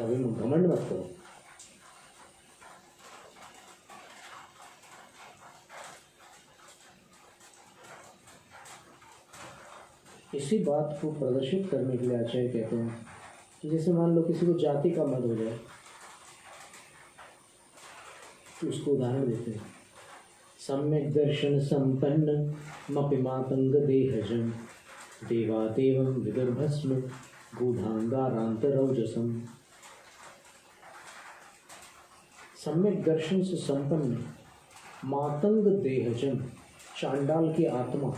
कभी घमंड मत करो। इसी बात को प्रदर्शित करने के लिए आचार्य कहते हैं कि जैसे मान लो किसी को जाति का मद हो जाए तो उसको उदाहरण देते हैं, सम्यक दर्शन संपन्न मपि मातंग देहजम देवादेवं विदुर्भस्म गूढ़ांगारांतरौजसम। सम्यक दर्शन से संपन्न मातंग देहजम, चांडाल की आत्मा,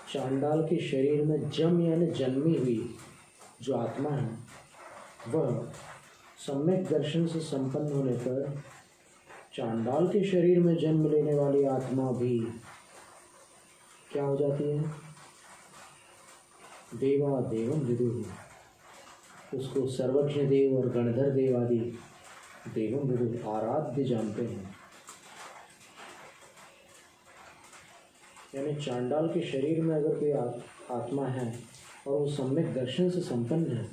चांडाल के शरीर में जम यानी जन्मी हुई जो आत्मा है, वह सम्यक दर्शन से संपन्न होने पर चांडाल के शरीर में जन्म लेने वाली आत्मा भी क्या हो जाती है? देवा देवम विदुः, उसको सर्वज्ञ देव और गणधर देव आदि देवम विदुः आराध्य जानते हैं। यानी चांडाल के शरीर में अगर कोई आत्मा है और वो सम्यक दर्शन से संपन्न है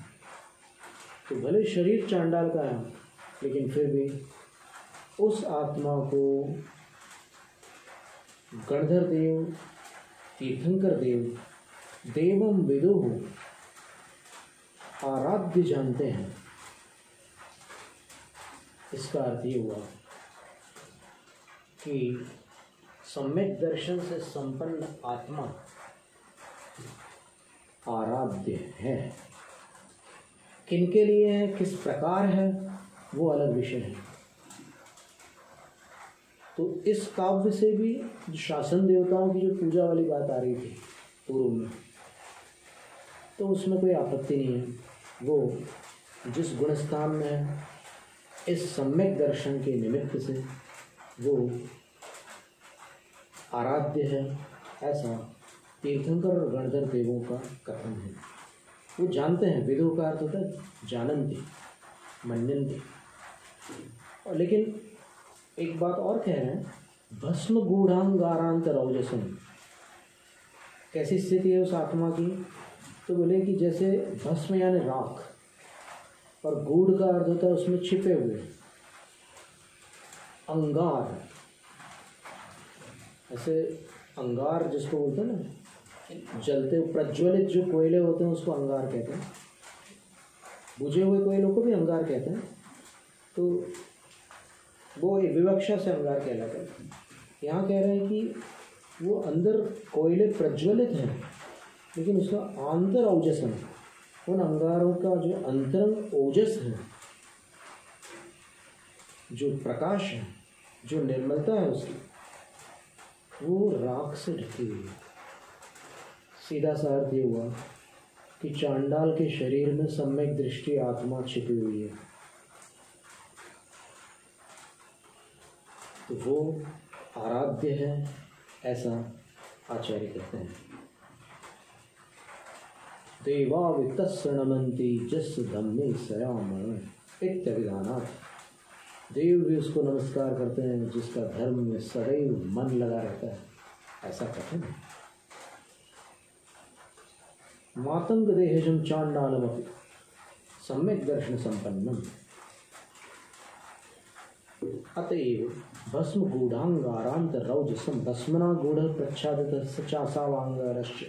तो भले शरीर चांडाल का है लेकिन फिर भी उस आत्मा को गणधर देव, तीर्थंकर देव, देवम विदुः आराध्य जानते हैं। इसका अर्थ ये हुआ कि सम्यक दर्शन से संपन्न आत्मा आराध्य है। किनके लिए है, किस प्रकार है, वो अलग विषय है। तो इस काव्य से भी शासन देवताओं की जो पूजा वाली बात आ रही थी पूर्व में, तो उसमें कोई आपत्ति नहीं है। वो जिस गुणस्थान में है, इस सम्यक दर्शन के निमित्त से वो आराध्य है, ऐसा तीर्थंकर और गणधर देवों का कथन है। वो जानते हैं, विदुः का अर्थ होता है जानन्ति, मन्यन्ति। और लेकिन एक बात और कह रहे हैं, भस्म गूढ़ांगारांतरौजसम। कैसी स्थिति है उस आत्मा की? तो बोले कि जैसे भस्म यानी राख, और गूढ़ का अर्थ होता है उसमें छिपे हुए, अंगार। ऐसे अंगार जिसको बोलते हैं ना, जलते प्रज्वलित जो कोयले होते हैं उसको अंगार कहते हैं। बुझे हुए कोयलों को भी अंगार कहते हैं। तो वो विवक्षा से अंगार कहलाता है। यहाँ कह रहे हैं कि वो अंदर कोयले प्रज्वलित हैं लेकिन उसका आंतर औजस है। उन अंगारों का जो अंतरंग ओजस है, जो प्रकाश है, जो निर्मलता है उसकी, वो राख से ढकी हुई है। सीधा सा अर्थ ये हुआ कि चांडाल के शरीर में सम्यक दृष्टि आत्मा छिपी हुई है, तो वो आराध्य है, ऐसा आचार्य कहते हैं। देवा वित्तस्य नमन्ति जस्य धम्मे सयामरण इत्यभिधानात्। देव भी उसको नमस्कार करते हैं जिसका धर्म में सदैव मन लगा रहता है, ऐसा कथन है। मातंग देहजम चांडालमपि सम्यक दर्शन संपन्नम अतएव भस्म गूढ़ांगारांत रौजसम भस्मना गूढ़ प्रच्छादित सचासावांगारश्च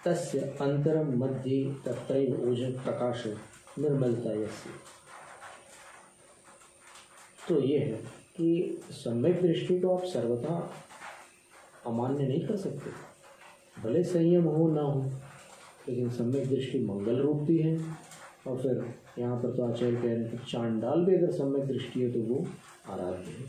तस्य अंतरम मध्ये तत्रैव ओज प्रकाश निर्मलता यस्य। तो ये है कि सम्यक दृष्टि को आप सर्वथा अमान्य नहीं कर सकते, भले संयम हो ना हो, लेकिन सम्यक दृष्टि मंगल रूप भी है। और फिर यहाँ पर तो आचार्य कह रहे हैं चांडाल भी अगर सम्यक दृष्टि है तो वो आराध्य है।